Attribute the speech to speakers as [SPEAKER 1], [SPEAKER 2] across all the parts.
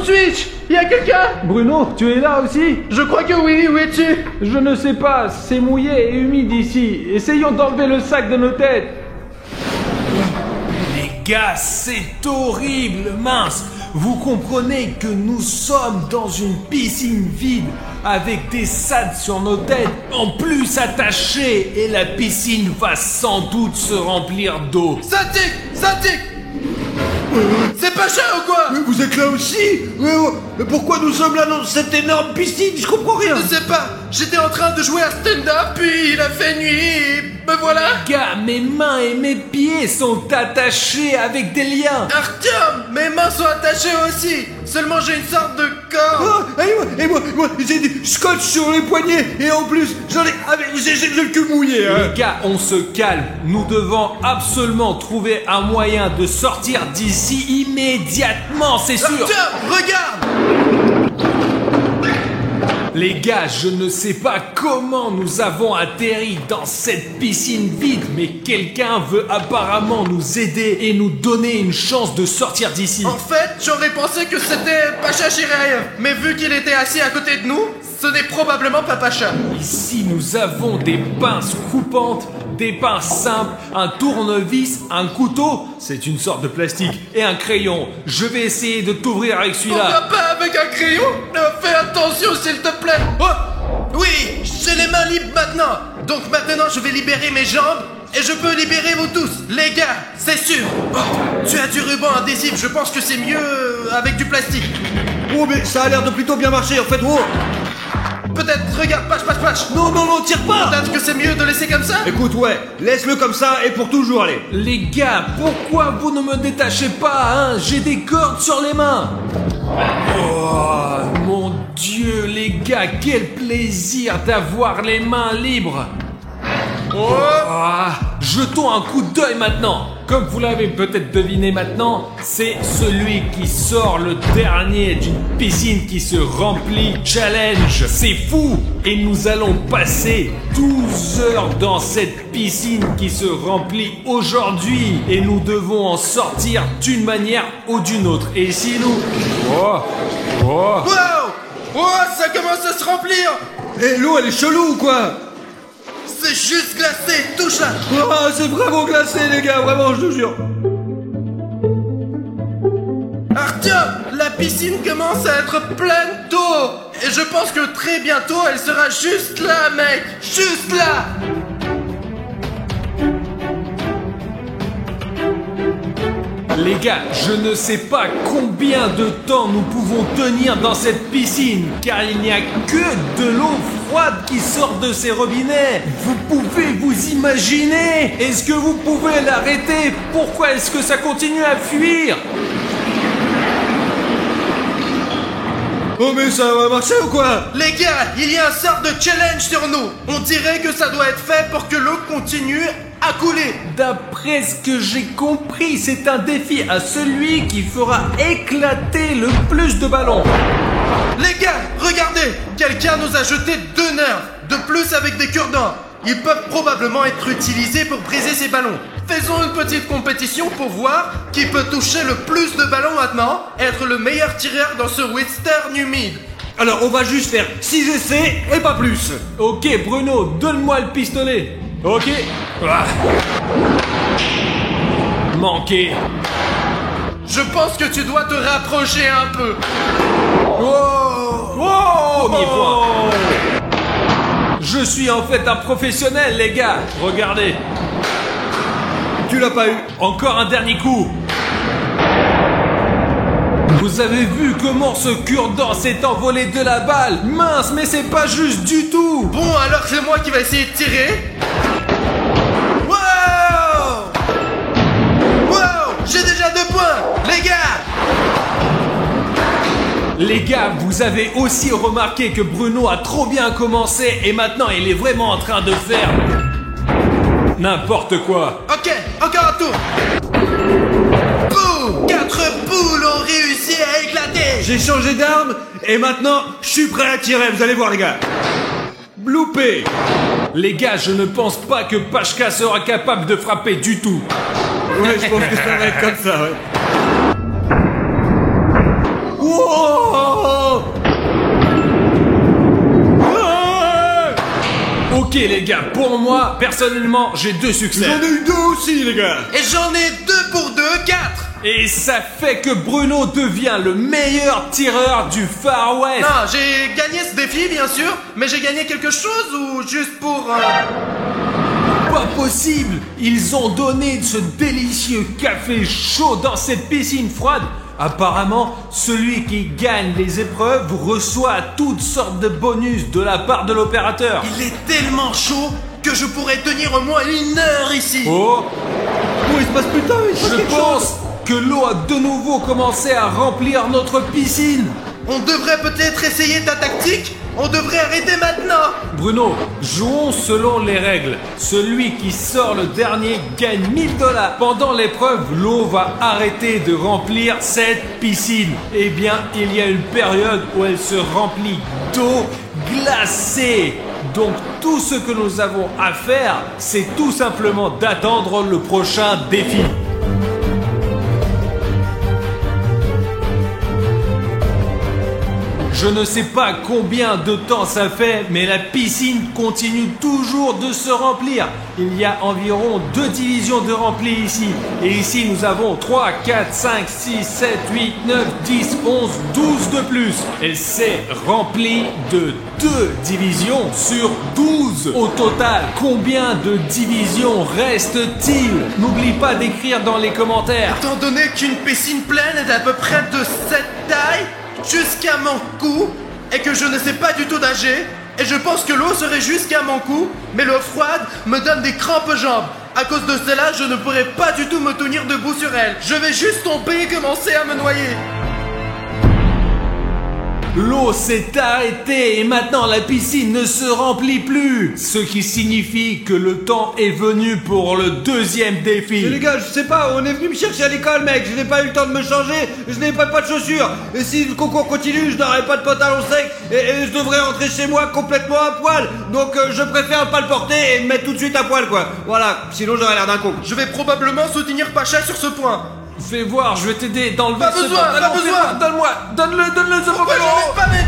[SPEAKER 1] suis-je? Y a quelqu'un?
[SPEAKER 2] Bruno, tu es là aussi?
[SPEAKER 1] Je crois que oui, où es-tu?
[SPEAKER 2] Je ne sais pas, c'est mouillé et humide ici. Essayons d'enlever le sac de nos têtes.
[SPEAKER 3] Les gars, c'est horrible, mince. Vous comprenez que nous sommes dans une piscine vide avec des sacs sur nos têtes, en plus attachés, et la piscine va sans doute se remplir d'eau.
[SPEAKER 1] Ça tique! C'est pas cher ou quoi?
[SPEAKER 4] Mais vous êtes là aussi? Mais pourquoi nous sommes là dans cette énorme piscine? Je comprends rien.
[SPEAKER 1] Je sais pas, j'étais en train de jouer à stand-up, puis il a fait nuit, et me voilà.
[SPEAKER 3] Gars, mes mains et mes pieds sont attachés avec des liens.
[SPEAKER 1] Artyom, mes mains sont attachées aussi. Seulement j'ai une sorte de corps.
[SPEAKER 4] Et moi, j'ai du scotch sur les poignets. Et en plus, j'ai le cul mouillé. Hein.
[SPEAKER 3] Les gars, on se calme. Nous devons absolument trouver un moyen de sortir d'ici immédiatement, c'est sûr.
[SPEAKER 1] Artyom, regarde.
[SPEAKER 3] Les gars, je ne sais pas comment nous avons atterri dans cette piscine vide, mais quelqu'un veut apparemment nous aider et nous donner une chance de sortir d'ici.
[SPEAKER 1] En fait, j'aurais pensé que c'était Pacha Chiraev, mais vu qu'il était assis à côté de nous, ce n'est probablement pas Pacha.
[SPEAKER 3] Ici, nous avons des pinces coupantes, des pinces simples, un tournevis, un couteau, c'est une sorte de plastique, et un crayon. Je vais essayer de t'ouvrir avec celui-là.
[SPEAKER 1] Pourquoi pas avec un crayon? Fais attention s'il te plaît. Oh! Oui, j'ai les mains libres maintenant. Donc maintenant, je vais libérer mes jambes et je peux libérer vous tous. Les gars, c'est sûr. Oh, tu as du ruban adhésif, je pense que c'est mieux avec du plastique.
[SPEAKER 4] Oh, mais ça a l'air de plutôt bien marcher en fait. Oh.
[SPEAKER 1] Peut-être, regarde, Pache.
[SPEAKER 4] Non, tire pas.
[SPEAKER 1] Peut-être que c'est mieux de laisser comme ça.
[SPEAKER 4] Écoute, ouais, laisse-le comme ça et pour toujours, allez.
[SPEAKER 3] Les gars, pourquoi vous ne me détachez pas, hein? J'ai des cordes sur les mains. Oh, mon Dieu, les gars, quel plaisir d'avoir les mains libres.
[SPEAKER 1] Oh.
[SPEAKER 3] Jetons un coup d'œil maintenant. Comme vous l'avez peut-être deviné maintenant, c'est celui qui sort le dernier d'une piscine qui se remplit challenge. C'est fou! Et nous allons passer 12 heures dans cette piscine qui se remplit aujourd'hui. Et nous devons en sortir d'une manière ou d'une autre. Et si nous...
[SPEAKER 1] Wow! Ça commence à se remplir.
[SPEAKER 4] Et l'eau, elle est chelou ou quoi?
[SPEAKER 1] C'est juste glacé, touche-la.
[SPEAKER 4] Oh, c'est vraiment glacé, les gars, vraiment, je te jure.
[SPEAKER 1] Artyom, la piscine commence à être pleine d'eau. Et je pense que très bientôt, elle sera juste là, mec. Juste là.
[SPEAKER 3] Les gars, je ne sais pas combien de temps nous pouvons tenir dans cette piscine, car il n'y a que de l'eau froide qui sort de ces robinets. Vous pouvez vous imaginer? Est-ce que vous pouvez l'arrêter? Pourquoi est-ce que ça continue à fuir?
[SPEAKER 4] Oh, mais ça va marcher ou quoi?
[SPEAKER 1] Les gars, il y a un sort de challenge sur nous. On dirait que ça doit être fait pour que l'eau continue à couler.
[SPEAKER 3] D'après ce que j'ai compris, c'est un défi à celui qui fera éclater le plus de ballons.
[SPEAKER 1] Les gars, regardez, quelqu'un nous a jeté 2 nerfs, de plus avec des cure-dents. Ils peuvent probablement être utilisés pour briser ces ballons. Faisons une petite compétition pour voir qui peut toucher le plus de ballons maintenant et être le meilleur tireur dans ce western humide.
[SPEAKER 4] Alors, on va juste faire 6 essais et pas plus.
[SPEAKER 3] Ok, Bruno, donne-moi le pistolet. Ok. Manqué.
[SPEAKER 1] Je pense que tu dois te rapprocher un peu.
[SPEAKER 3] Premier point. Je suis en fait un professionnel, les gars. Regardez.
[SPEAKER 4] Tu l'as pas eu.
[SPEAKER 3] Encore un dernier coup. Vous avez vu comment ce cure-dent s'est envolé de la balle? Mince, mais c'est pas juste du tout.
[SPEAKER 1] Bon, alors c'est moi qui vais essayer de tirer. J'ai déjà 2 points, les gars.
[SPEAKER 3] Les gars, vous avez aussi remarqué que Bruno a trop bien commencé et maintenant il est vraiment en train de faire n'importe quoi.
[SPEAKER 1] Ok, encore un tour. Boum, 4 boules ont réussi à éclater.
[SPEAKER 4] J'ai changé d'arme et maintenant je suis prêt à tirer, vous allez voir les gars. Bloopé.
[SPEAKER 3] Les gars, je ne pense pas que Pachka sera capable de frapper du tout.
[SPEAKER 4] Ouais, je pense que ça va être comme ça, ouais.
[SPEAKER 3] Wow! Ok les gars, pour moi, personnellement, j'ai 2 succès.
[SPEAKER 4] J'en ai eu 2 aussi, les gars.
[SPEAKER 1] Et j'en ai 2 pour 2, 4.
[SPEAKER 3] Et ça fait que Bruno devient le meilleur tireur du Far West.
[SPEAKER 1] Non, j'ai gagné ce défi, bien sûr, mais j'ai gagné quelque chose ou juste pour...
[SPEAKER 3] Pas possible! Ils ont donné ce délicieux café chaud dans cette piscine froide. Apparemment, celui qui gagne les épreuves reçoit toutes sortes de bonus de la part de l'opérateur.
[SPEAKER 1] Il est tellement chaud que je pourrais tenir au moins 1 heure ici.
[SPEAKER 3] Oh!
[SPEAKER 4] Oh, il se passe plus tard, il se passe
[SPEAKER 3] Je
[SPEAKER 4] quelque
[SPEAKER 3] pense
[SPEAKER 4] chose.
[SPEAKER 3] que l'eau a de nouveau commencé à remplir notre piscine.
[SPEAKER 1] On devrait peut-être essayer ta tactique. On devrait arrêter maintenant.
[SPEAKER 3] Bruno, jouons selon les règles. Celui qui sort le dernier gagne 1000 $. Pendant l'épreuve, l'eau va arrêter de remplir cette piscine. Eh bien, il y a une période où elle se remplit d'eau glacée. Donc, tout ce que nous avons à faire, c'est tout simplement d'attendre le prochain défi. Je ne sais pas combien de temps ça fait, mais la piscine continue toujours de se remplir. Il y a environ 2 divisions de rempli ici. Et ici, nous avons 3, 4, 5, 6, 7, 8, 9, 10, 11, 12 de plus. Elle s'est remplie de 2 divisions sur 12. Au total, combien de divisions reste-t-il? N'oublie pas d'écrire dans les commentaires.
[SPEAKER 1] Étant donné qu'une piscine pleine est à peu près de cette taille, jusqu'à mon cou, et que je ne sais pas du tout nager, et je pense que l'eau serait jusqu'à mon cou, mais l'eau froide me donne des crampes aux jambes. À cause de cela, je ne pourrais pas du tout me tenir debout sur elle. Je vais juste tomber et commencer à me noyer.
[SPEAKER 3] L'eau s'est arrêtée et maintenant la piscine ne se remplit plus. Ce qui signifie que le temps est venu pour le 2e défi.
[SPEAKER 4] Mais les gars, je sais pas, on est venu me chercher à l'école, mec. Je n'ai pas eu le temps de me changer, je n'ai pas de chaussures. Et si le concours continue, je n'aurai pas de pantalon sec et je devrais rentrer chez moi complètement à poil. Donc je préfère pas le porter et me mettre tout de suite à poil, quoi. Voilà, sinon j'aurais l'air d'un con.
[SPEAKER 1] Je vais probablement soutenir Pacha sur ce point.
[SPEAKER 3] Fais voir, je vais t'aider d'enlever
[SPEAKER 1] Pas
[SPEAKER 3] ce
[SPEAKER 1] besoin,
[SPEAKER 3] pantalon.
[SPEAKER 1] pas
[SPEAKER 3] Fais
[SPEAKER 1] besoin.
[SPEAKER 3] voir, donne-moi, donne-le ce
[SPEAKER 1] Pourquoi
[SPEAKER 3] pantalon.
[SPEAKER 1] j'enlève pas mes...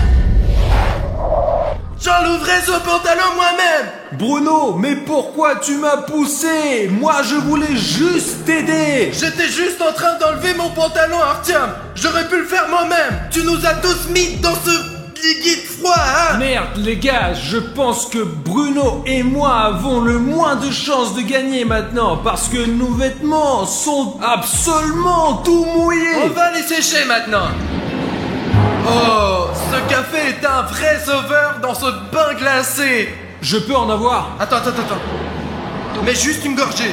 [SPEAKER 1] J'enlèverai ce pantalon moi-même.
[SPEAKER 3] Bruno, mais pourquoi tu m'as poussé? Moi je voulais juste t'aider.
[SPEAKER 1] J'étais juste en train d'enlever mon pantalon, Artyom. J'aurais pu le faire moi-même. Tu nous as tous mis dans ce liquide froid, hein.
[SPEAKER 3] Merde les gars, je pense que Bruno et moi avons le moins de chances de gagner maintenant parce que nos vêtements sont absolument tout mouillés.
[SPEAKER 1] On va les sécher maintenant. Oh, ce café est un vrai sauveur dans ce bain glacé.
[SPEAKER 3] Je peux en avoir?
[SPEAKER 1] Attends. Mais juste une gorgée.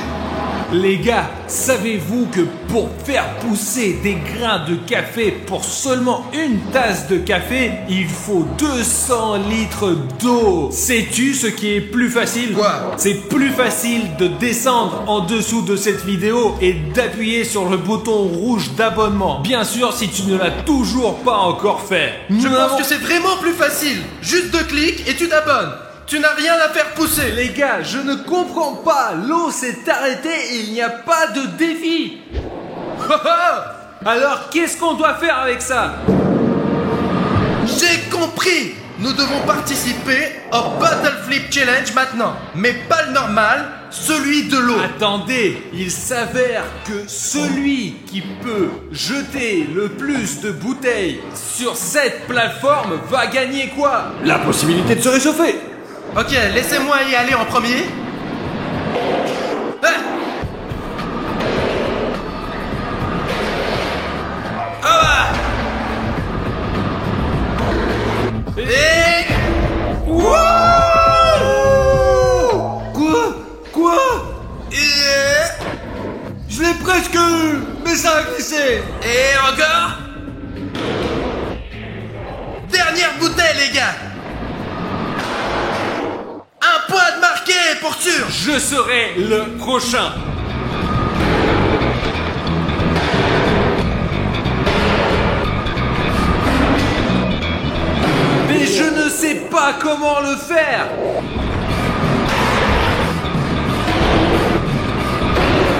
[SPEAKER 3] Les gars, savez-vous que pour faire pousser des grains de café pour seulement une tasse de café, il faut 200 litres d'eau? Sais-tu ce qui est plus facile?
[SPEAKER 1] Quoi?
[SPEAKER 3] C'est plus facile de descendre en dessous de cette vidéo et d'appuyer sur le bouton rouge d'abonnement. Bien sûr, si tu ne l'as toujours pas encore fait.
[SPEAKER 1] Je pense que c'est vraiment plus facile. Juste 2 clics et tu t'abonnes. Tu n'as rien à faire pousser.
[SPEAKER 3] Les gars, je ne comprends pas. L'eau s'est arrêtée et il n'y a pas de défi. Alors, qu'est-ce qu'on doit faire avec ça?
[SPEAKER 1] J'ai compris. Nous devons participer au Bottle Flip Challenge maintenant. Mais pas le normal, celui de l'eau.
[SPEAKER 3] Attendez, il s'avère que celui qui peut jeter le plus de bouteilles sur cette plateforme va gagner quoi?
[SPEAKER 4] La possibilité de se réchauffer.
[SPEAKER 1] Ok, laissez-moi y aller en premier. Ah. Ah. Et...
[SPEAKER 4] Quoi?
[SPEAKER 1] Et...
[SPEAKER 4] Je l'ai presque eu, mais ça a glissé.
[SPEAKER 1] Et encore. Dernière bouteille, les gars. Un point de marqué pour sûr.
[SPEAKER 3] Je serai le prochain. Mais je ne sais pas comment le faire.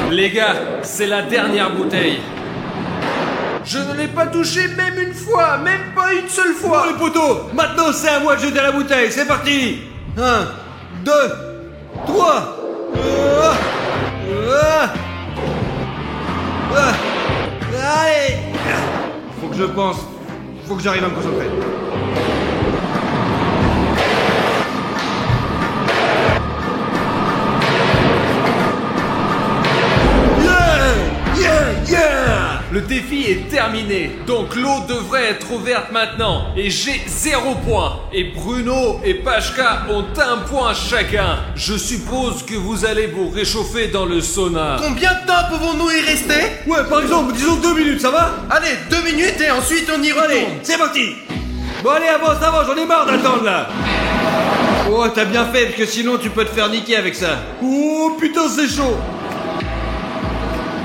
[SPEAKER 3] Les gars, c'est la dernière bouteille. Je ne l'ai pas touché même une fois, même pas une seule fois.
[SPEAKER 4] Oh les potos, maintenant c'est à moi de jeter la bouteille, c'est parti. 1, 2, 3. Allez. Faut que je pense. Faut que j'arrive à me concentrer.
[SPEAKER 3] Le défi est terminé, donc l'eau devrait être ouverte maintenant. Et j'ai 0 point. Et Bruno et Pachka ont 1 point chacun. Je suppose que vous allez vous réchauffer dans le sauna.
[SPEAKER 1] Combien de temps pouvons-nous y rester?
[SPEAKER 4] Ouais, par exemple, disons 2 minutes, ça va?
[SPEAKER 1] Allez, 2 minutes et ensuite on y retourne.
[SPEAKER 4] Allez, c'est parti. Bon allez, avance, j'en ai marre d'attendre là. Oh, t'as bien fait, parce que sinon tu peux te faire niquer avec ça. Oh putain, c'est chaud.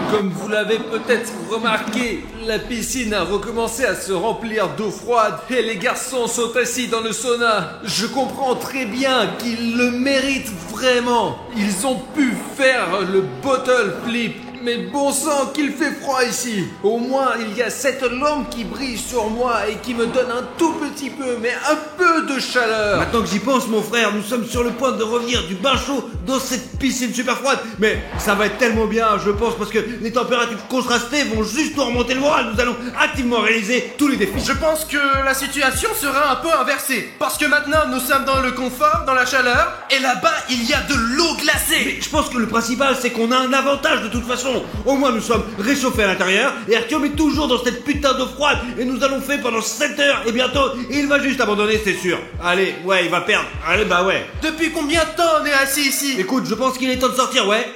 [SPEAKER 3] Comme vous l'avez peut-être remarqué, la piscine a recommencé à se remplir d'eau froide et les garçons sont assis dans le sauna. Je comprends très bien qu'ils le méritent vraiment. Ils ont pu faire le bottle flip. Mais bon sang qu'il fait froid ici. Au moins il y a cette lampe qui brille sur moi et qui me donne un tout petit peu, mais un peu de chaleur.
[SPEAKER 4] Maintenant que j'y pense, mon frère, nous sommes sur le point de revenir du bain chaud dans cette piscine super froide. Mais ça va être tellement bien, je pense, parce que les températures contrastées vont juste nous remonter le moral. Nous allons activement réaliser tous les défis.
[SPEAKER 1] Je pense que la situation sera un peu inversée. Parce que maintenant nous sommes dans le confort, dans la chaleur, et là-bas il y a de l'eau glacée.
[SPEAKER 4] Mais je pense que le principal, c'est qu'on a un avantage de toute façon. Au moins nous sommes réchauffés à l'intérieur et Artyom est toujours dans cette putain d'eau froide et nous allons faire pendant 7 heures et bientôt il va juste abandonner, c'est sûr. Allez, ouais, il va perdre. Allez, bah ouais.
[SPEAKER 1] Depuis combien de temps on est assis ici?
[SPEAKER 4] Écoute, je pense qu'il est temps de sortir, ouais.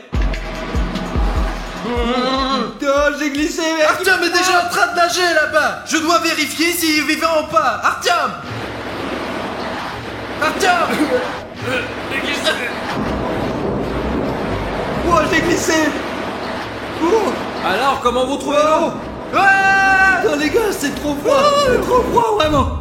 [SPEAKER 4] Oh, j'ai glissé, mec.
[SPEAKER 1] Artyom est déjà en train de nager là-bas. Je dois vérifier s'il est vivant ou pas. Artyom! Artyom!
[SPEAKER 4] Oh, j'ai glissé. Oh.
[SPEAKER 3] Alors comment vous trouvez l'eau?
[SPEAKER 1] Ouais!
[SPEAKER 4] Non les gars, c'est trop froid. C'est trop froid, vraiment.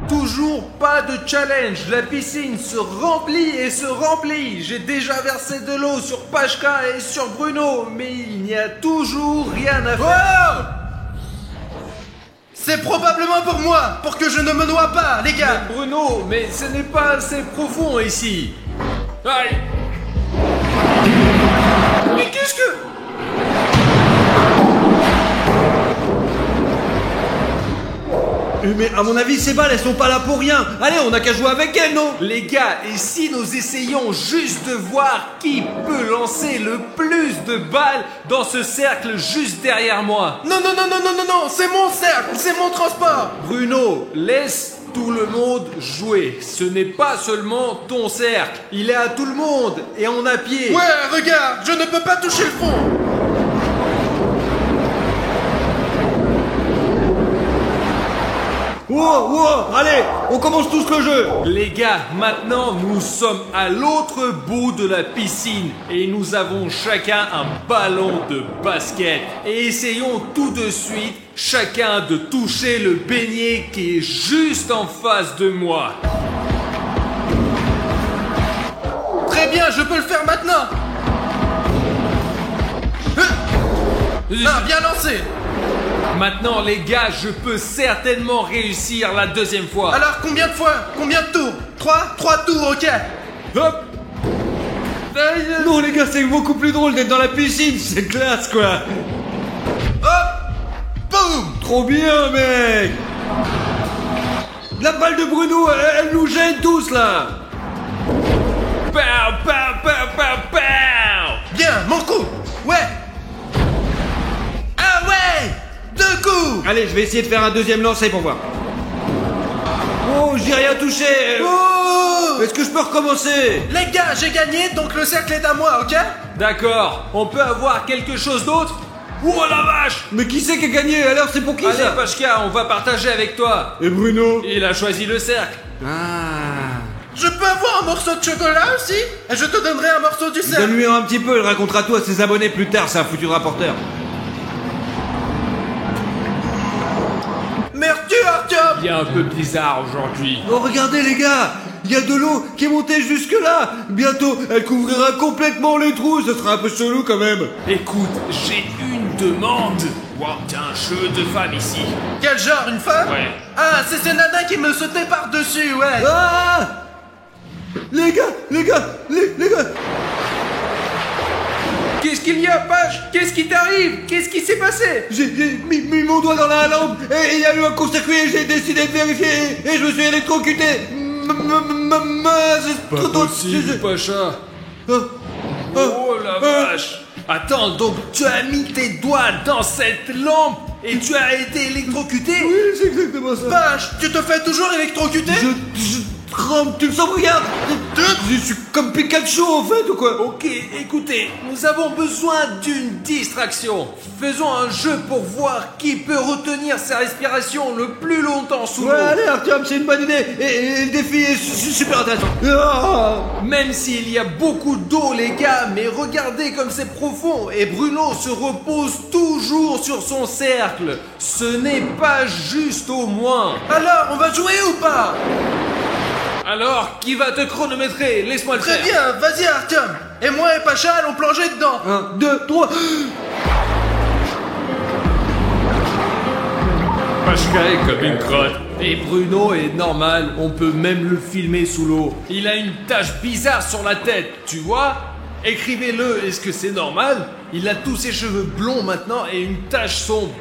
[SPEAKER 3] Toujours pas de challenge, la piscine se remplit et se remplit. J'ai déjà versé de l'eau sur Pachka et sur Bruno, mais il n'y a toujours rien à faire.
[SPEAKER 1] Oh! C'est probablement pour moi, pour que je ne me noie pas, les gars.
[SPEAKER 3] Bruno, mais ce n'est pas assez profond ici. Aïe!
[SPEAKER 1] Mais qu'est-ce que...
[SPEAKER 4] Mais à mon avis, ces balles, elles sont pas là pour rien. Allez, on a qu'à jouer avec elles, non?
[SPEAKER 3] Les gars, et si nous essayons juste de voir qui peut lancer le plus de balles dans ce cercle juste derrière moi?
[SPEAKER 1] Non, c'est mon cercle, c'est mon transport.
[SPEAKER 3] Bruno, laisse tout le monde jouer. Ce n'est pas seulement ton cercle. Il est à tout le monde et on a pied.
[SPEAKER 1] Ouais, regarde, je ne peux pas toucher le fond.
[SPEAKER 4] Wow, allez, on commence tous le jeu.
[SPEAKER 3] Les gars, maintenant nous sommes à l'autre bout de la piscine et nous avons chacun un ballon de basket. Et essayons tout de suite chacun de toucher le beignet qui est juste en face de moi.
[SPEAKER 1] Très bien, je peux le faire maintenant. Ah, bien lancé.
[SPEAKER 3] Maintenant les gars, je peux certainement réussir la deuxième fois.
[SPEAKER 1] Alors combien de fois? Combien de tours? 3 tours, ok.
[SPEAKER 3] Hop.
[SPEAKER 4] Non les gars, c'est beaucoup plus drôle d'être dans la piscine, c'est classe quoi.
[SPEAKER 1] Hop. Boum.
[SPEAKER 4] Trop bien mec. La balle de Bruno, elle nous gêne tous là.
[SPEAKER 3] Pow, pow, pow, pow, pow.
[SPEAKER 1] Bien, mon coup. Ouais. Ah ouais. 2 coups.
[SPEAKER 4] Allez, je vais essayer de faire un deuxième lancer pour voir. Oh, j'ai rien touché.
[SPEAKER 1] Oh.
[SPEAKER 4] Est-ce que je peux recommencer?
[SPEAKER 1] Les gars, j'ai gagné, donc le cercle est à moi, ok?
[SPEAKER 3] D'accord, on peut avoir quelque chose d'autre? Oh la vache!
[SPEAKER 4] Mais qui c'est qui a gagné? Alors c'est pour qui
[SPEAKER 3] Allez
[SPEAKER 4] ça?
[SPEAKER 3] Pachka, on va partager avec toi.
[SPEAKER 4] Et Bruno?
[SPEAKER 3] Il a choisi le cercle.
[SPEAKER 4] Ah.
[SPEAKER 1] Je peux avoir un morceau de chocolat aussi? Et je te donnerai un morceau du cercle.
[SPEAKER 4] Donne-lui un petit peu, il racontera tout à ses abonnés plus tard, c'est un foutu rapporteur.
[SPEAKER 1] Merci, Artyom.
[SPEAKER 3] Il est un peu bizarre aujourd'hui.
[SPEAKER 4] Oh regardez les gars, il y a de l'eau qui est montée jusque là. Bientôt, elle couvrira complètement les trous, ce sera un peu chelou quand même.
[SPEAKER 3] Écoute, j'ai une demande. Wow, t'as un jeu de femme ici.
[SPEAKER 1] Quel genre, une femme?
[SPEAKER 3] Ouais.
[SPEAKER 1] Ah, c'est ces nanas qui me sautaient par-dessus, ouais.
[SPEAKER 4] Ah! Les gars, les gars.
[SPEAKER 5] Qu'est-ce qu'il y a, Page? Qu'est-ce qui t'arrive? Qu'est-ce qui s'est passé?
[SPEAKER 4] J'ai mis mon doigt dans la lampe et il y a eu un court-circuit et j'ai décidé de vérifier et je me suis électrocuté.
[SPEAKER 3] Pas possible, Pacha. Oh la vache. Attends, donc tu as mis tes doigts dans cette lampe et tu as été électrocuté?
[SPEAKER 4] Oui, c'est exactement ça.
[SPEAKER 1] Vache, tu te fais toujours électrocuter?
[SPEAKER 4] Je tremble, tu le sens, regarde. Je suis comme Pikachu en fait ou quoi?
[SPEAKER 3] Ok, écoutez, nous avons besoin d'une distraction. Faisons un jeu pour voir qui peut retenir sa respiration le plus longtemps sous l'eau.
[SPEAKER 4] Ouais, allez Artyom, c'est une bonne idée et le défi est super intéressant. Ah.
[SPEAKER 3] Même s'il y a beaucoup d'eau, les gars, mais regardez comme c'est profond. Et Bruno se repose toujours sur son cercle. Ce n'est pas juste au moins.
[SPEAKER 1] Alors, on va jouer ou pas?
[SPEAKER 3] Alors, qui va te chronométrer? Laisse-moi le
[SPEAKER 1] Très
[SPEAKER 3] faire.
[SPEAKER 1] bien, vas-y Artyom. Et moi et Pacha allons plonger dedans.
[SPEAKER 4] 1, 2, 3.
[SPEAKER 3] Pachka est comme une crotte. Et Bruno est normal, on peut même le filmer sous l'eau. Il a une tache bizarre sur la tête, tu vois? Écrivez-le, est-ce que c'est normal? Il a tous ses cheveux blonds maintenant et une tache sombre.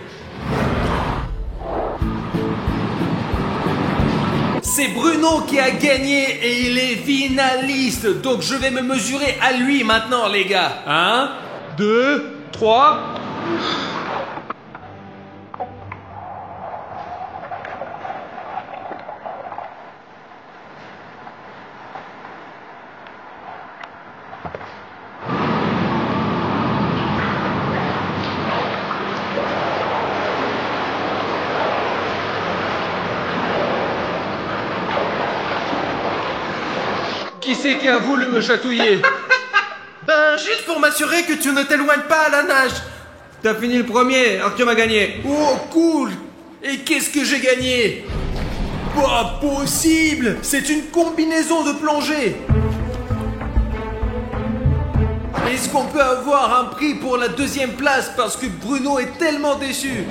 [SPEAKER 3] C'est Bruno qui a gagné et il est finaliste, donc je vais me mesurer à lui maintenant, les gars. 1, 2, 3... Qui c'est qui a voulu me chatouiller?
[SPEAKER 1] Ben, juste pour m'assurer que tu ne t'éloignes pas à la nage.
[SPEAKER 4] T'as fini le premier, Artyom a gagné.
[SPEAKER 3] Oh, cool! Et qu'est-ce que j'ai gagné? Pas possible! C'est une combinaison de plongée! Est-ce qu'on peut avoir un prix pour la deuxième place parce que Bruno est tellement déçu?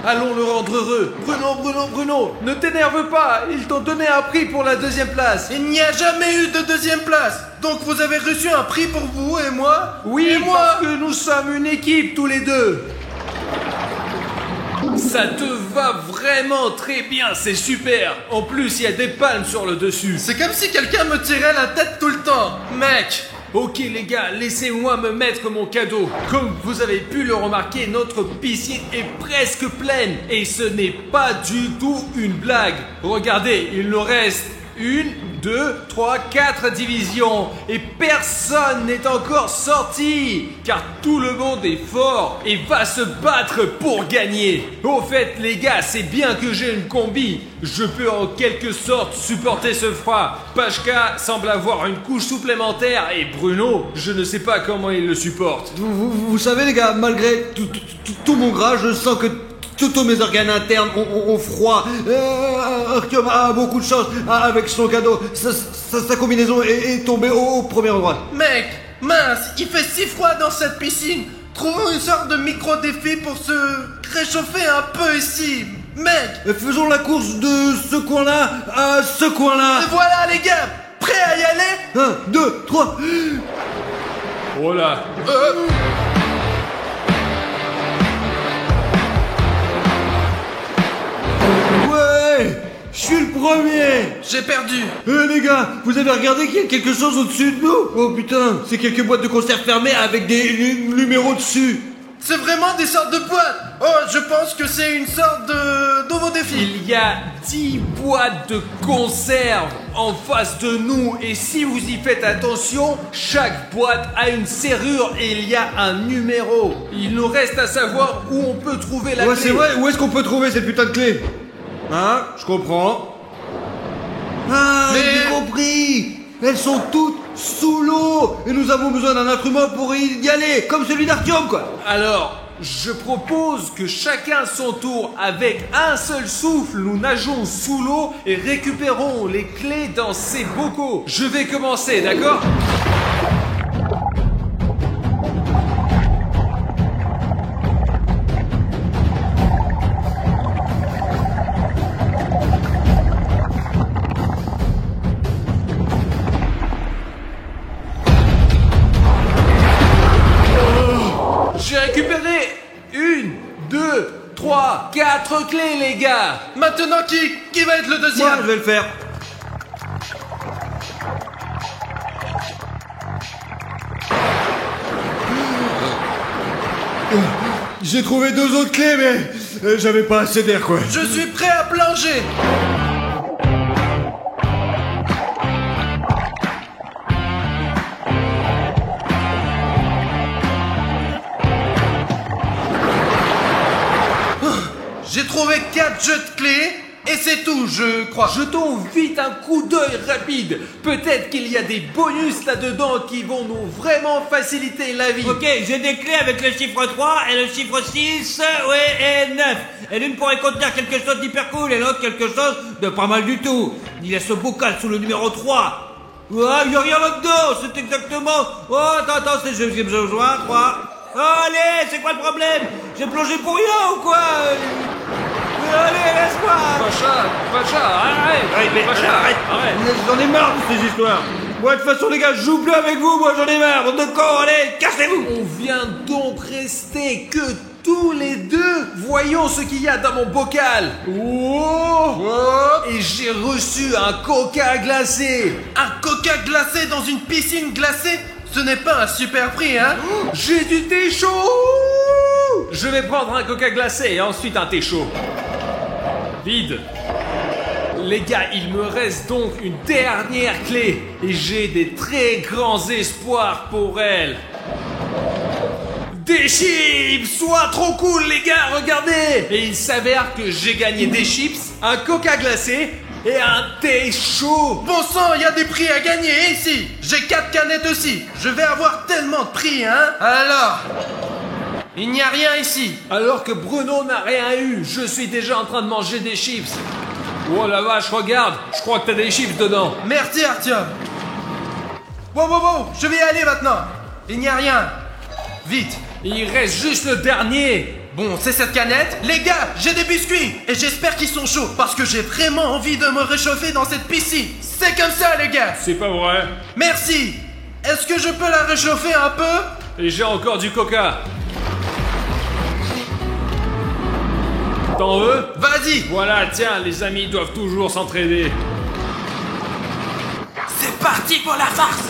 [SPEAKER 3] Allons le rendre heureux. Bruno, ne t'énerve pas, ils t'ont donné un prix pour la deuxième place.
[SPEAKER 1] Il n'y a jamais eu de deuxième place. Donc vous avez reçu un prix pour vous et moi?
[SPEAKER 3] Oui,
[SPEAKER 1] et moi?
[SPEAKER 3] parce que nous sommes une équipe tous les deux. Ça te va vraiment très bien, c'est super. En plus, il y a des palmes sur le dessus.
[SPEAKER 1] C'est comme si quelqu'un me tirait la tête tout le temps. Mec!
[SPEAKER 3] Ok les gars, laissez-moi me mettre mon cadeau. Comme vous avez pu le remarquer, notre piscine est presque pleine. Et ce n'est pas du tout une blague. Regardez, il nous reste 1, 2, 3, 4 divisions. Et personne n'est encore sorti. Car tout le monde est fort et va se battre pour gagner. Au fait les gars, c'est bien que j'ai une combi. Je peux en quelque sorte supporter ce froid. Pachka semble avoir une couche supplémentaire et Bruno, je ne sais pas comment il le supporte.
[SPEAKER 4] Vous savez les gars, malgré tout mon gras, je sens que tous mes organes internes ont froid. Artyom a beaucoup de chance avec son cadeau. Sa combinaison est tombée au premier endroit.
[SPEAKER 1] Mec, mince, il fait si froid dans cette piscine. Trouvons une sorte de micro-défi pour se réchauffer un peu ici. Mec!
[SPEAKER 4] Faisons la course de ce coin-là à ce coin-là.
[SPEAKER 1] Et voilà les gars, prêts à y aller?
[SPEAKER 4] 1, 2, 3.
[SPEAKER 3] Oh là.
[SPEAKER 4] Ouais, je suis le premier.
[SPEAKER 1] J'ai perdu.
[SPEAKER 4] Les gars, vous avez regardé qu'il y a quelque chose au-dessus de nous? Oh putain, c'est quelques boîtes de conserve fermées avec des numéros dessus.
[SPEAKER 1] C'est vraiment des sortes de boîtes. Oh, je pense que c'est une sorte de nouveau défi.
[SPEAKER 3] Il y a 10 boîtes de conserve en face de nous et si vous y faites attention, chaque boîte a une serrure et il y a un numéro. Il nous reste à savoir où on peut trouver la
[SPEAKER 4] Ouais,
[SPEAKER 3] clé.
[SPEAKER 4] c'est vrai, où est-ce qu'on peut trouver cette putain de clé? Hein, je comprends. Ah,
[SPEAKER 1] Mais-
[SPEAKER 4] j'ai compris. Elles sont toutes sous l'eau et nous avons besoin d'un instrument pour y aller, comme celui d'Artyom quoi.
[SPEAKER 3] Alors, je propose que chacun son tour, avec un seul souffle, nous nageons sous l'eau et récupérons les clés dans ces bocaux. Je vais commencer, d'accord ? 4 clés, les gars.
[SPEAKER 1] Maintenant, qui va être le
[SPEAKER 4] Moi,
[SPEAKER 1] deuxième?
[SPEAKER 4] je vais le faire. J'ai trouvé 2 autres clés, mais j'avais pas assez d'air, quoi.
[SPEAKER 1] Je suis prêt à plonger. J'ai trouvé 4 jeux de clés et c'est tout, je crois.
[SPEAKER 3] Jetons vite un coup d'œil rapide. Peut-être qu'il y a des bonus là-dedans qui vont nous vraiment faciliter la vie.
[SPEAKER 4] Ok, j'ai des clés avec le chiffre 3 et le chiffre 6, ouais, et 9. Et l'une pourrait contenir quelque chose d'hyper cool et l'autre quelque chose de pas mal du tout. Il y a ce bocal sous le numéro 3. Ouais, il y a rien là-dedans, c'est exactement... Oh, attends, c'est je besoin, 3. Oh, allez, c'est quoi le problème? J'ai plongé pour rien ou quoi? Allez, laisse-moi.
[SPEAKER 3] Pacha, arrête. Pacha, arrête.
[SPEAKER 4] J'en ai marre de ces histoires. Moi, de toute façon, les gars, je joue plus avec vous, moi j'en ai marre. Bande de cons, allez, cassez-vous.
[SPEAKER 3] On vient donc rester que tous les deux. Voyons ce qu'il y a dans mon bocal. Et j'ai reçu un coca glacé.
[SPEAKER 1] Un coca glacé dans une piscine glacée? Ce n'est pas un super prix, hein?
[SPEAKER 3] J'ai du thé chaud. Je vais prendre un coca glacé et ensuite un thé chaud. Vide. Les gars, il me reste donc une dernière clé et j'ai des très grands espoirs pour elle. Des chips! Soit trop cool, les gars, regardez! Et il s'avère que j'ai gagné des chips, un coca glacé et un thé chaud.
[SPEAKER 1] Bon sang, il y a des prix à gagner ici. J'ai 4 canettes aussi. Je vais avoir tellement de prix, hein? Alors, il n'y a rien ici.
[SPEAKER 3] Alors que Bruno n'a rien eu, je suis déjà en train de manger des chips. Oh la vache, regarde, je crois que t'as des chips dedans.
[SPEAKER 1] Merci, Artyom. Bon, je vais y aller maintenant. Il n'y a rien. Vite.
[SPEAKER 3] Il reste juste le dernier.
[SPEAKER 1] Bon, c'est cette canette. Les gars, j'ai des biscuits. Et j'espère qu'ils sont chauds parce que j'ai vraiment envie de me réchauffer dans cette piscine. C'est comme ça, les gars.
[SPEAKER 3] C'est pas vrai.
[SPEAKER 1] Merci. Est-ce que je peux la réchauffer un peu?
[SPEAKER 3] Et j'ai encore du coca. T'en veux?
[SPEAKER 1] Vas-y.
[SPEAKER 3] Voilà, tiens, les amis doivent toujours s'entraider.
[SPEAKER 1] C'est parti pour la farce.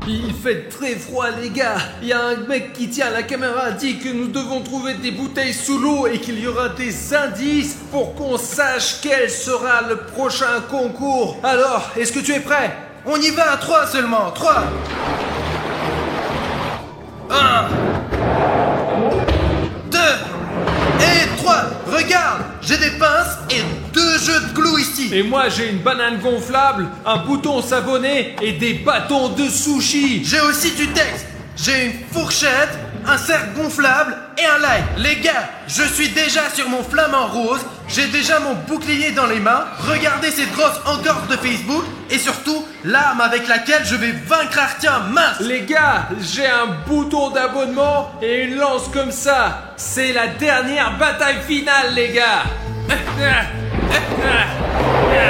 [SPEAKER 3] Il fait très froid, les gars. Il y a un mec qui tient la caméra dit que nous devons trouver des bouteilles sous l'eau et qu'il y aura des indices pour qu'on sache quel sera le prochain concours. Alors, est-ce que tu es prêt?
[SPEAKER 1] On y va à 3 seulement. 3. 1, 2 et 3. Regarde, j'ai des pinces et 2 jeux de clous ici.
[SPEAKER 3] Et moi, j'ai une banane gonflable, un bouton savonné et des bâtons de sushi.
[SPEAKER 1] J'ai aussi du texte. J'ai une fourchette, un cercle gonflable et un light. Les gars, je suis déjà sur mon flamant rose. J'ai déjà mon bouclier dans les mains. Regardez cette grosse engorge de Facebook. Et surtout, l'arme avec laquelle je vais vaincre Artyom. Mince.
[SPEAKER 3] Les gars, j'ai un bouton d'abonnement et une lance comme ça. C'est la dernière bataille finale, les gars.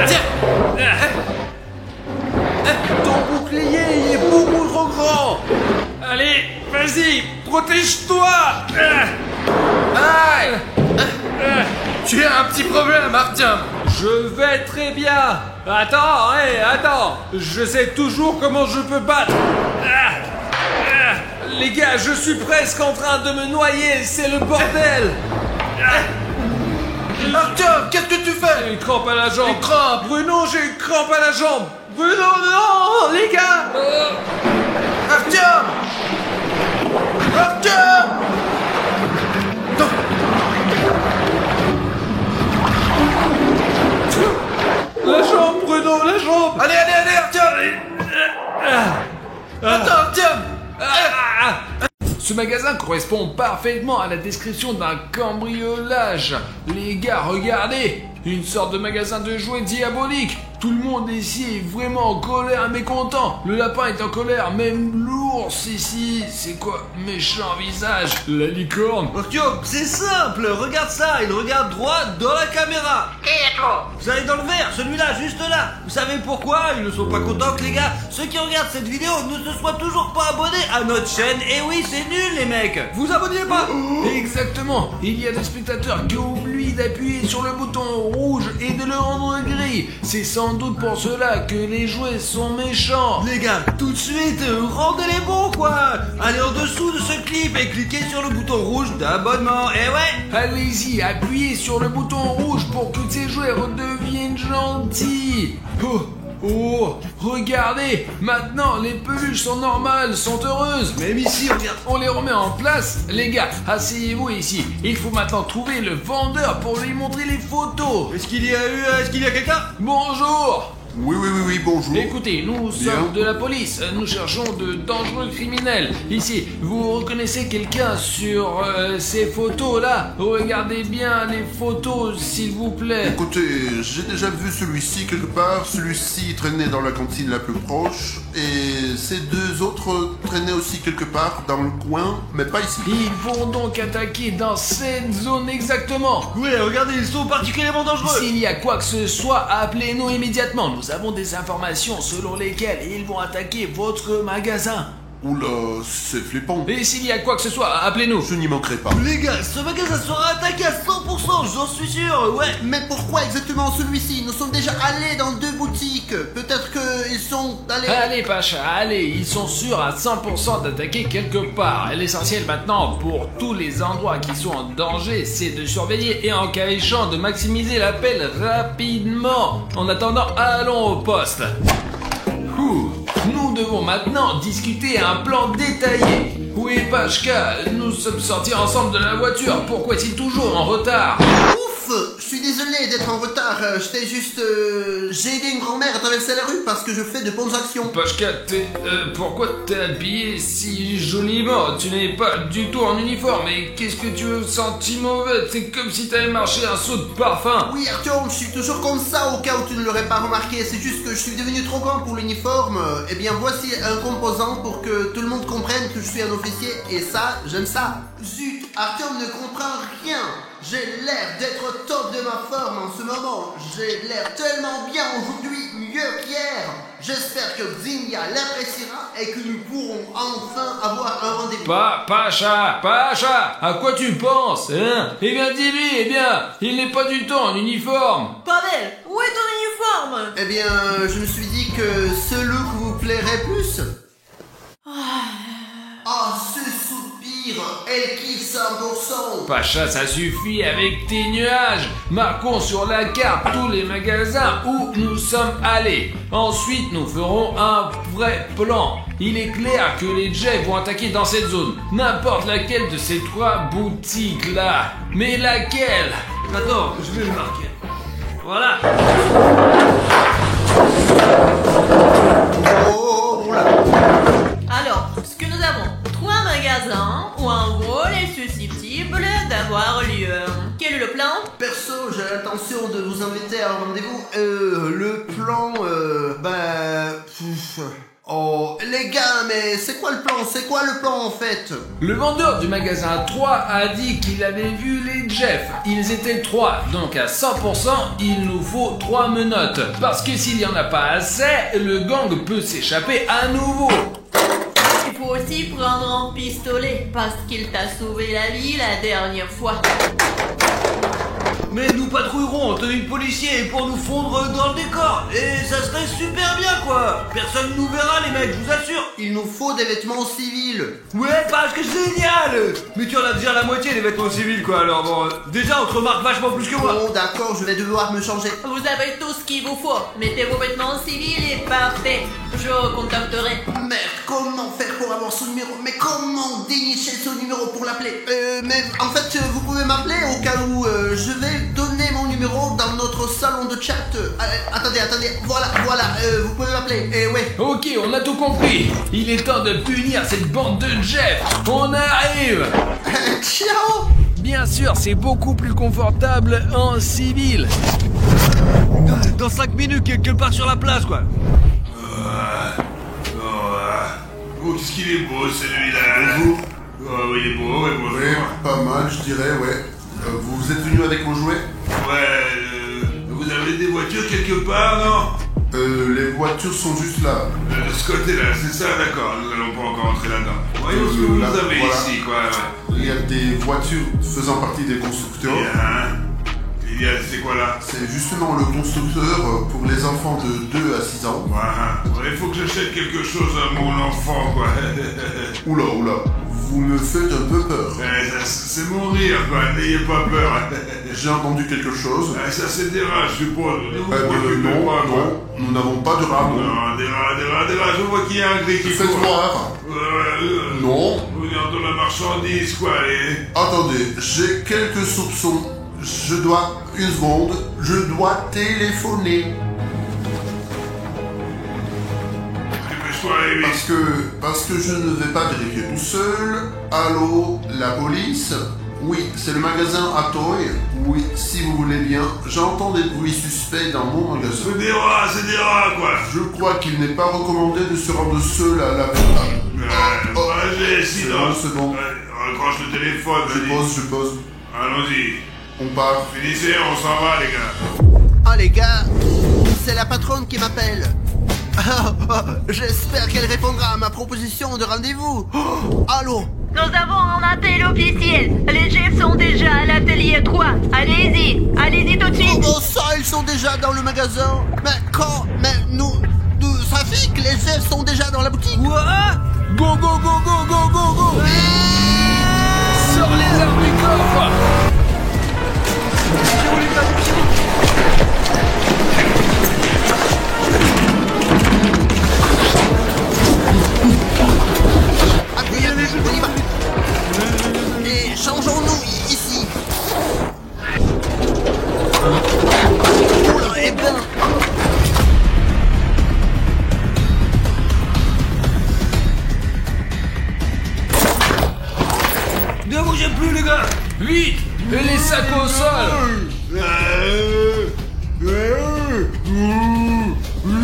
[SPEAKER 1] Tiens.
[SPEAKER 3] Ton bouclier, il est beaucoup trop grand. Allez, vas-y, protège-toi.
[SPEAKER 1] Aïe. Tu as un petit problème, Artyom.
[SPEAKER 3] Je vais très bien. Attends, je sais toujours comment je peux battre. Les gars, je suis presque en train de me noyer, c'est le bordel.
[SPEAKER 1] Artyom, qu'est-ce que tu fais?
[SPEAKER 3] J'ai une crampe à la jambe.
[SPEAKER 1] Une crampe.
[SPEAKER 3] Bruno, j'ai une crampe à la jambe. Bruno, non, les gars.
[SPEAKER 1] Artyom. Artyom. Non.
[SPEAKER 3] La jambe, Bruno, la jambe.
[SPEAKER 1] Allez, Artyom. Attends, Artyom.
[SPEAKER 3] Ce magasin correspond parfaitement à la description d'un cambriolage. Les gars, regardez. une sorte de magasin de jouets diabolique. Tout le monde ici est vraiment en colère, mécontent. Le lapin est en colère, même l'ours ici. C'est quoi? Méchant visage. La licorne.
[SPEAKER 4] Artyom, c'est simple, regarde ça, il regarde droit dans la caméra. Vous allez dans le vert, celui-là, juste là. Vous savez pourquoi ils ne sont pas contents que les gars, ceux qui regardent cette vidéo, ne se soient toujours pas abonnés à notre chaîne. Et oui, c'est nul les mecs. Vous abonnez pas?
[SPEAKER 3] Exactement. Il y a des spectateurs qui oublient d'appuyer sur le bouton rouge et de le rendre gris. C'est sans doute pour cela que les jouets sont méchants.
[SPEAKER 4] Les gars, tout de suite, rendez-les bons quoi. Allez en dessous de ce clip et cliquez sur le bouton rouge d'abonnement. Et ouais.
[SPEAKER 3] Allez-y, appuyez sur le bouton rouge pour que ces jouets redeviennent gentils. Oh, regardez, maintenant les peluches sont normales, sont heureuses.
[SPEAKER 4] Même ici, regarde.
[SPEAKER 3] On les remet en place. Les gars, asseyez-vous ici. Il faut maintenant trouver le vendeur pour lui montrer les photos.
[SPEAKER 4] Est-ce qu'il y a quelqu'un?
[SPEAKER 3] Bonjour.
[SPEAKER 6] Oui, bonjour.
[SPEAKER 3] Écoutez, nous sommes de la police. Nous cherchons de dangereux criminels. Ici, vous reconnaissez quelqu'un sur ces photos-là? Regardez bien les photos, s'il vous plaît.
[SPEAKER 6] Écoutez, j'ai déjà vu celui-ci quelque part. Celui-ci traînait dans la cantine la plus proche. Et ces deux autres traînaient aussi quelque part dans le coin, mais pas ici.
[SPEAKER 3] Ils vont donc attaquer dans cette zone exactement.
[SPEAKER 4] Oui, regardez, ils sont particulièrement dangereux.
[SPEAKER 3] S'il y a quoi que ce soit, appelez-nous immédiatement. Nous avons des informations selon lesquelles ils vont attaquer votre magasin.
[SPEAKER 6] Oula, c'est flippant.
[SPEAKER 3] Et s'il y a quoi que ce soit, appelez-nous.
[SPEAKER 6] Je n'y manquerai pas.
[SPEAKER 4] Les gars, ce magasin sera attaqué à 100%, j'en suis sûr, ouais.
[SPEAKER 7] Mais pourquoi exactement celui-ci? Nous sommes déjà allés dans 2 boutiques. Peut-être qu'ils sont allés...
[SPEAKER 3] Allez Pacha, allez, ils sont sûrs à 100% d'attaquer quelque part. Et l'essentiel maintenant, pour tous les endroits qui sont en danger, c'est de surveiller et en cas échéant de maximiser l'appel rapidement. En attendant, allons au poste. Nous devons maintenant discuter un plan détaillé. Où est Pachka? Nous sommes sortis ensemble de la voiture. Pourquoi est-il toujours en retard?
[SPEAKER 7] Ouf! Je suis désolé d'être en retard. J'étais juste... J'ai aidé une grand-mère à traverser la rue parce que je fais de bonnes actions.
[SPEAKER 3] Pachka, pourquoi t'es habillé si joliment? Tu n'es pas du tout en uniforme. Et qu'est-ce que tu as senti mauvais? C'est comme si t'avais marché un saut de parfum.
[SPEAKER 7] Oui, Artyom, je suis toujours comme ça au cas où tu ne l'aurais pas remarqué. C'est juste que je suis devenu trop grand pour l'uniforme. Eh bien, voici un composant pour que tout le monde comprenne que je suis un officier. Et ça, j'aime ça. Zut, Artyom ne comprend rien. J'ai l'air d'être au top de ma forme en ce moment. J'ai l'air tellement bien aujourd'hui, mieux qu'hier. J'espère que Xenia l'appréciera et que nous pourrons enfin avoir un rendez-vous.
[SPEAKER 3] Pacha, à quoi tu penses, hein? Eh bien, dis-lui, il n'est pas du tout en uniforme.
[SPEAKER 8] Pavel, où est ton uniforme?
[SPEAKER 7] Eh bien, je me suis dit que ce look vous plairait plus. Ah, ce soupir, elle kiffe 100%.
[SPEAKER 3] Pacha, ça suffit avec tes nuages. Marquons sur la carte tous les magasins où nous sommes allés. Ensuite, nous ferons un vrai plan. Il est clair que les Jets vont attaquer dans cette zone. N'importe laquelle de ces 3 boutiques-là. Mais laquelle?
[SPEAKER 4] Attends, je vais le marquer. Voilà.
[SPEAKER 7] Oh là.
[SPEAKER 8] Alors, ce que nous avons 3 magasins où un vol est susceptible d'avoir lieu. Quel est le plan?
[SPEAKER 7] Perso, j'ai l'intention de vous inviter à un rendez-vous. Le plan, Oh, les gars, mais c'est quoi le plan? C'est quoi le plan en fait?
[SPEAKER 3] Le vendeur du magasin 3 a dit qu'il avait vu les Jeff. Ils étaient 3, donc à 100%, il nous faut 3 menottes. Parce que s'il n'y en a pas assez, le gang peut s'échapper à nouveau.
[SPEAKER 8] Il faut aussi prendre un pistolet parce qu'il t'a sauvé la vie la dernière fois.
[SPEAKER 4] Mais nous patrouillerons en tenue de policier pour nous fondre dans le décor. Et ça serait super bien quoi. Personne nous verra les mecs, je vous assure.
[SPEAKER 7] Il nous faut des vêtements civils.
[SPEAKER 4] Ouais, parce que génial. Mais tu en as déjà la moitié des vêtements civils quoi. Alors bon, déjà on te remarque vachement plus que moi.
[SPEAKER 7] Bon, d'accord, je vais devoir me changer.
[SPEAKER 8] Vous avez tout ce qu'il vous faut. Mettez vos vêtements civils et parfait. Je contacterai.
[SPEAKER 7] Merde, comment faire pour avoir son numéro? Mais comment dénicher son numéro pour l'appeler? Mais en fait, vous pouvez m'appeler au cas où je vais donner mon numéro dans notre salon de chat. Attendez, voilà, vous pouvez m'appeler. Ouais.
[SPEAKER 3] Ok, on a tout compris. Il est temps de punir cette bande de Jeff. On arrive.
[SPEAKER 7] Ciao.
[SPEAKER 3] Bien sûr, c'est beaucoup plus confortable en civil.
[SPEAKER 4] Dans 5 minutes, quelque part sur la place, quoi.
[SPEAKER 9] Oh, qu'est-ce qu'il est beau celui-là.
[SPEAKER 6] Bonjour.
[SPEAKER 9] Oh, il est beau, ouais, bonjour.
[SPEAKER 6] Ouais, pas mal, je dirais, ouais. Vous êtes venu avec vos jouets?
[SPEAKER 9] Ouais, vous avez des voitures quelque part, non?
[SPEAKER 6] Les voitures sont juste là.
[SPEAKER 9] De ce côté-là, c'est ça, d'accord. Nous allons pas encore entrer là-dedans. Voyons ce que vous
[SPEAKER 6] là,
[SPEAKER 9] avez
[SPEAKER 6] voilà.
[SPEAKER 9] ici, quoi.
[SPEAKER 6] Il y a des voitures faisant partie des constructeurs.
[SPEAKER 9] C'est quoi là?
[SPEAKER 6] C'est justement le constructeur pour les enfants de 2 à 6 ans.
[SPEAKER 9] Ouais, il faut que j'achète quelque chose à mon enfant, quoi.
[SPEAKER 6] Oula, vous me faites un peu peur.
[SPEAKER 9] C'est mon rire, quoi. N'ayez pas peur.
[SPEAKER 6] J'ai entendu quelque chose.
[SPEAKER 9] Ça, c'est des rats, je suppose.
[SPEAKER 6] Non, nous n'avons pas de rats, non.
[SPEAKER 9] Non, des rats, je vois qu'il y a un gris qui
[SPEAKER 6] Faites
[SPEAKER 9] court.
[SPEAKER 6] voir. Non.
[SPEAKER 9] Regardons la marchandise, quoi, allez.
[SPEAKER 6] Attendez, j'ai quelques soupçons. Une seconde, je dois téléphoner.
[SPEAKER 9] Dépêche-toi, allez, vite.
[SPEAKER 6] Parce que je ne vais pas vérifier tout seul. Allô, la police? Oui, c'est le magasin Atoy. Oui, si vous voulez bien. J'entends des bruits suspects dans mon magasin.
[SPEAKER 9] C'est des rats, quoi.
[SPEAKER 6] Je crois qu'il n'est pas recommandé de se rendre seul à la véranda.
[SPEAKER 9] J'ai silence.
[SPEAKER 6] C'est bon.
[SPEAKER 9] Raccroche le téléphone,
[SPEAKER 6] Je pose.
[SPEAKER 9] Allons-y.
[SPEAKER 6] On part.
[SPEAKER 9] Finissez, on s'en va, les gars.
[SPEAKER 7] Oh les gars, c'est la patronne qui m'appelle. J'espère qu'elle répondra à ma proposition de rendez-vous. Allô?
[SPEAKER 8] Nous avons un appel officiel. Les chefs sont déjà à l'atelier 3. Allez-y tout de suite.
[SPEAKER 7] Comment ça, ils sont déjà dans le magasin? Mais nous ça fait que les chefs sont déjà dans la boutique.
[SPEAKER 4] What?
[SPEAKER 3] Go Sors les armes du coffre.
[SPEAKER 7] On y va. Et changeons-nous ici. Oula, eh ben.
[SPEAKER 4] Ne bougez plus, les gars.
[SPEAKER 3] Vite. Et les sacs au sol.
[SPEAKER 7] Ne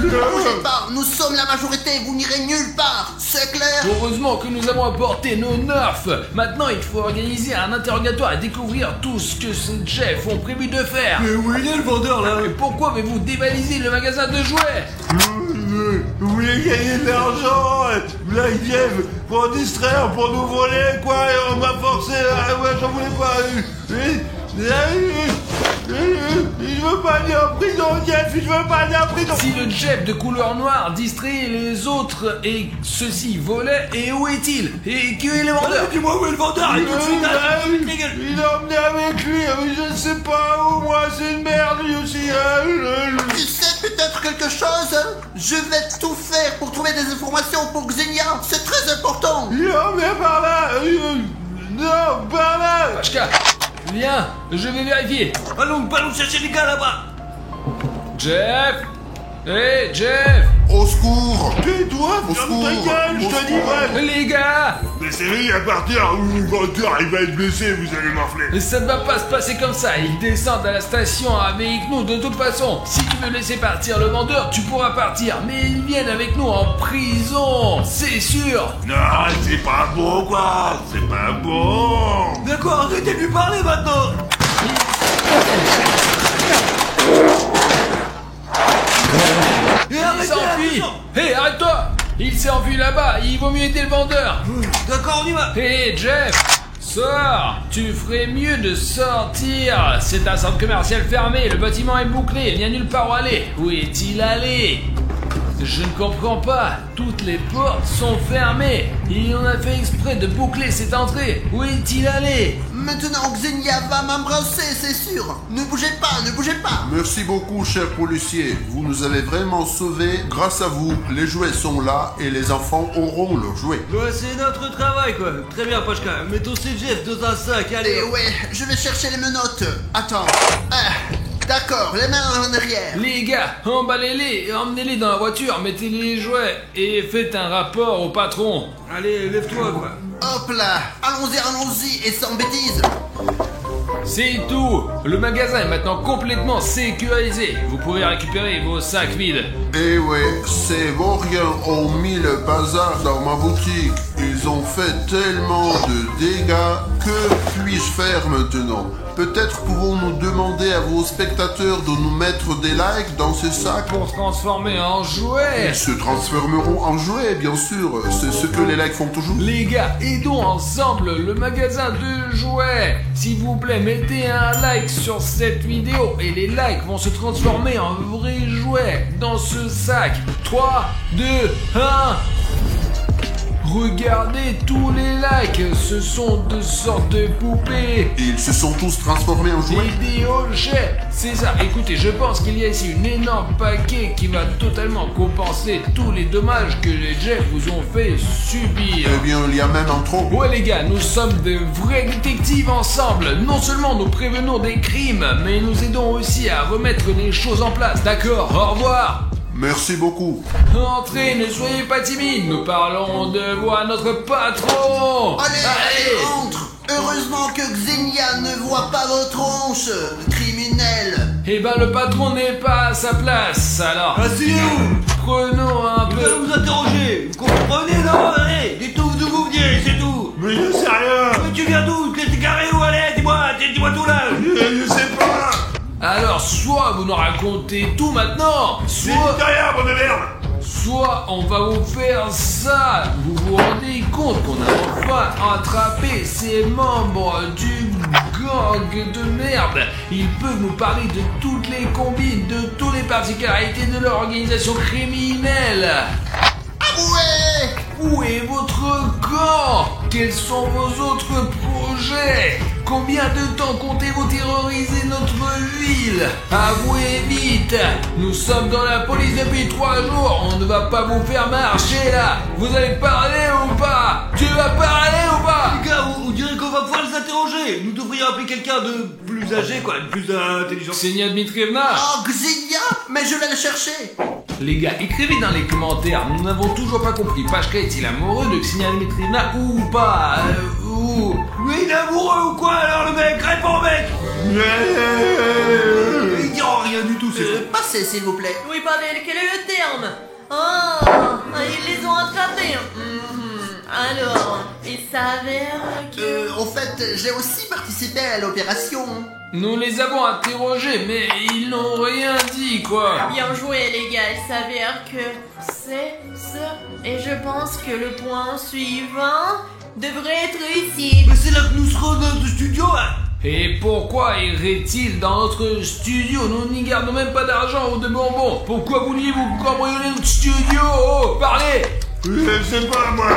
[SPEAKER 7] bougez pas, nous sommes la majorité, vous n'irez nulle part, c'est clair?
[SPEAKER 3] Heureusement que nous avons apporté nos nerfs. Maintenant, il faut organiser un interrogatoire et découvrir tout ce que ces chefs ont prévu de faire.
[SPEAKER 4] Mais où il est le vendeur, là?
[SPEAKER 3] Et pourquoi avez-vous dévalisé le magasin de jouets?
[SPEAKER 9] Vous voulez gagner de l'argent, Black Jeff, pour distraire, pour nous voler, quoi, et on m'a forcé, ouais, j'en voulais pas. Je veux pas aller en prison, Jeff, je veux pas aller en prison.
[SPEAKER 3] Si le Jeff de couleur noire distrait les autres et ceux-ci volaient, et où est-il? Et qui est le vendeur?
[SPEAKER 4] Dis-moi où est le vendeur? Et tout de suite,
[SPEAKER 9] Il a emmené avec lui, je ne sais pas où, moi, c'est une merde, lui aussi.
[SPEAKER 7] Tu sais peut-être quelque chose? Je vais tout faire pour trouver des informations pour Xenia, c'est très important.
[SPEAKER 9] Il a emmené par là. Non, par là.
[SPEAKER 3] Pachka, viens, je vais vérifier.
[SPEAKER 4] Allons chercher les gars là-bas.
[SPEAKER 3] Jeff! Hé, Jeff!
[SPEAKER 6] Au secours!
[SPEAKER 9] Tais-toi,
[SPEAKER 6] Au
[SPEAKER 9] ferme ta
[SPEAKER 6] secours.
[SPEAKER 9] gueule, je te dis, ouais.
[SPEAKER 3] Les gars!
[SPEAKER 9] Laissez-le à partir, le vendeur, il va être blessé, vous allez m'enfler.
[SPEAKER 3] Ça ne va pas se passer comme ça, ils descendent à la station avec nous de toute façon. Si tu veux laisser partir le vendeur, tu pourras partir, mais ils viennent avec nous en prison, c'est sûr.
[SPEAKER 9] Non, c'est pas bon, quoi, c'est pas bon.
[SPEAKER 4] D'accord, arrêtez de lui parler maintenant. Et
[SPEAKER 3] Il
[SPEAKER 4] arrêtez,
[SPEAKER 3] s'enfuit.
[SPEAKER 4] attention.
[SPEAKER 3] Hé, arrête-toi. Il s'est enfui là-bas, il vaut mieux aider le vendeur.
[SPEAKER 4] D'accord, on y va.
[SPEAKER 3] Hé, Jeff, sors. Tu ferais mieux de sortir. C'est un centre commercial fermé, le bâtiment est bouclé, il n'y a nulle part où aller. Où est-il allé? Je ne comprends pas, toutes les portes sont fermées et on a fait exprès de boucler cette entrée. Où est-il allé?
[SPEAKER 7] Maintenant Xenia va m'embrasser, c'est sûr. Ne bougez pas, ne bougez pas.
[SPEAKER 6] Merci beaucoup, cher policier. Vous nous avez vraiment sauvés. Grâce à vous, les jouets sont là et les enfants auront leurs jouets.
[SPEAKER 4] Ouais, c'est notre travail, quoi. Très bien, Pachka. Mettons ces Jeff dans un sac, allez.
[SPEAKER 7] Et ouais, je vais chercher les menottes. Attends. D'accord, les mains en arrière.
[SPEAKER 3] Les gars, emballez-les et emmenez-les dans la voiture, mettez les jouets et faites un rapport au patron.
[SPEAKER 4] Allez, lève-toi, quoi.
[SPEAKER 7] Hop là, allons-y, et sans bêtises.
[SPEAKER 3] C'est tout. Le magasin est maintenant complètement sécurisé. Vous pouvez récupérer vos sacs vides.
[SPEAKER 6] Eh ouais, ces vauriens ont mis le bazar dans ma boutique. Ils ont fait tellement de dégâts. Que puis-je faire maintenant? Peut-être pouvons-nous demander à vos spectateurs de nous mettre des likes dans ces sacs?
[SPEAKER 3] Pour se transformer en jouets.
[SPEAKER 6] Ils se transformeront en jouets, bien sûr. C'est ce que les likes font toujours.
[SPEAKER 3] Les gars, aidons ensemble le magasin de jouets. S'il vous plaît, mettez un like sur cette vidéo et les likes vont se transformer en vrais jouets dans ce sac. 3, 2, 1... Regardez tous les likes, ce sont de sortes de poupées.
[SPEAKER 6] Ils se sont tous transformés en jouets.
[SPEAKER 3] Des objets, c'est ça. Écoutez, je pense qu'il y a ici une énorme paquet qui va totalement compenser tous les dommages que les Jeff vous ont fait subir.
[SPEAKER 6] Eh bien, il y a même un trop.
[SPEAKER 3] Ouais les gars, nous sommes de vrais détectives ensemble. Non seulement nous prévenons des crimes, mais nous aidons aussi à remettre les choses en place. D'accord, au revoir.
[SPEAKER 6] Merci beaucoup.
[SPEAKER 3] Entrez, ne soyez pas timides, nous parlons de vous à notre patron.
[SPEAKER 7] Allez, entre. Heureusement que Xenia ne voit pas vos tronches, criminel.
[SPEAKER 3] Eh ben le patron n'est pas à sa place, alors...
[SPEAKER 4] Asseyez-vous.
[SPEAKER 3] Prenons un
[SPEAKER 4] Je
[SPEAKER 3] peu...
[SPEAKER 4] vais vous interroger. Vous comprenez, non? Allez, dites-nous d'où vous venez, c'est tout.
[SPEAKER 9] Mais je sais rien.
[SPEAKER 4] Mais tu viens d'où? T'es garé où? Allez, dis-moi tout là.
[SPEAKER 9] Je sais pas.
[SPEAKER 3] Alors, soit vous nous racontez tout maintenant,
[SPEAKER 9] C'est de rien, bande de merde.
[SPEAKER 3] soit on va vous faire ça. Vous vous rendez compte qu'on a enfin attrapé ces membres du gang de merde. Ils peuvent nous parler de toutes les combines, de toutes les particularités de leur organisation criminelle.
[SPEAKER 7] Ouais.
[SPEAKER 3] Où est votre gang? Quels sont vos autres projets? Combien de temps comptez-vous terroriser notre ville? Avouez vite! Nous sommes dans la police depuis 3 jours, on ne va pas vous faire marcher là! Vous allez parler ou pas? Tu vas parler ou pas?
[SPEAKER 4] Les gars, on dirait qu'on va pouvoir les interroger. Nous devrions appeler quelqu'un de plus âgé, quoi, de plus intelligent.
[SPEAKER 3] Ksenia Dmitrievna?
[SPEAKER 7] Oh, Xenia, mais je l'ai cherché.
[SPEAKER 3] Les gars, écrivez dans les commentaires, nous n'avons toujours pas compris. Pashka est-il amoureux de Ksenia Dmitrievna ou pas?
[SPEAKER 4] Mais il est amoureux ou quoi alors le mec? Réponds mec. Il dira rien du tout, c'est
[SPEAKER 7] Passez, s'il vous plaît.
[SPEAKER 8] Oui, Pavel, quel est le terme? Ah, ils les ont attrapés. Alors, il s'avère que...
[SPEAKER 7] Au fait, j'ai aussi participé à l'opération.
[SPEAKER 3] Nous les avons interrogés, mais ils n'ont rien dit, quoi.
[SPEAKER 8] Bien joué, les gars, il s'avère que c'est ça. Et je pense que le point suivant devrait être ici.
[SPEAKER 4] Mais c'est là que nous serons dans notre studio, hein.
[SPEAKER 3] Et pourquoi irait-il dans notre studio? Nous n'y gardons même pas d'argent ou de bonbons. Pourquoi vouliez-vous cambrioler notre studio? Oh, parlez!
[SPEAKER 9] Je sais pas, moi.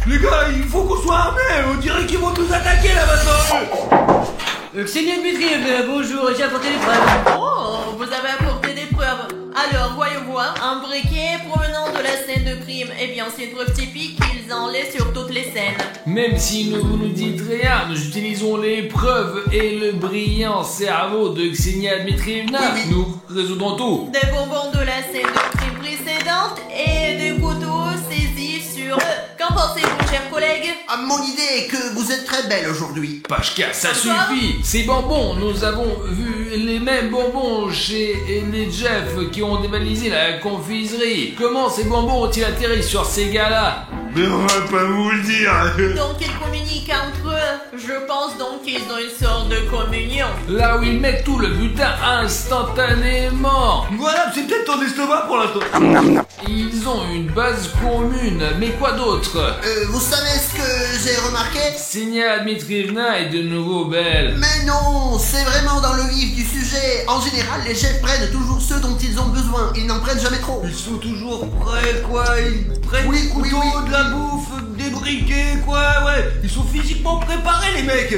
[SPEAKER 4] Les gars, il faut qu'on soit armés. On dirait qu'ils vont nous attaquer là maintenant. Ksenia Dmitrievna, bonjour, j'ai apporté des preuves.
[SPEAKER 8] Oh, vous avez apporté des preuves. Alors, voyons voir. Un briquet provenant de la scène de crime. Eh bien, c'est une preuve typique qu'ils en laissent sur toutes les scènes.
[SPEAKER 3] Même si vous nous dites rien, nous utilisons les preuves et le brillant cerveau de Ksenia Dmitrievna.
[SPEAKER 7] Oui.
[SPEAKER 3] Nous résoudrons tout.
[SPEAKER 8] Des bonbons de la scène de crime précédente et des couteaux saisis sur... Qu'en pensez-vous, chers collègues?
[SPEAKER 7] Ah, mon idée est que vous êtes très belle aujourd'hui.
[SPEAKER 3] Pashka, ça
[SPEAKER 8] Encore?
[SPEAKER 3] suffit. Ces bonbons, nous avons vu les mêmes bonbons chez les Jeff qui ont dévalisé la confiserie. Comment ces bonbons ont-ils atterri sur ces gars-là?
[SPEAKER 9] Mais on va pas vous le dire.
[SPEAKER 8] Donc ils communiquent entre eux. Je pense donc qu'ils ont une sorte de communion.
[SPEAKER 3] Là où ils mettent tout le butin instantanément.
[SPEAKER 4] Voilà, c'est peut-être ton estomac pour l'instant.
[SPEAKER 3] Ils ont une base commune, mais quoi d'autre?
[SPEAKER 7] Vous savez ce que j'ai remarqué?
[SPEAKER 3] Ksenia Dmitrievna est de nouveau belle.
[SPEAKER 7] Mais non, c'est vraiment dans le vif du sujet. En général, les chefs prennent toujours ceux dont ils ont besoin. Ils n'en prennent jamais trop.
[SPEAKER 4] Ils sont toujours prêts, quoi. Ils prennent
[SPEAKER 7] Oui,
[SPEAKER 4] des couteaux,
[SPEAKER 7] oui, oui.
[SPEAKER 4] de la bouffe, des briquets, quoi. Ouais, ils sont physiquement préparés, les mecs.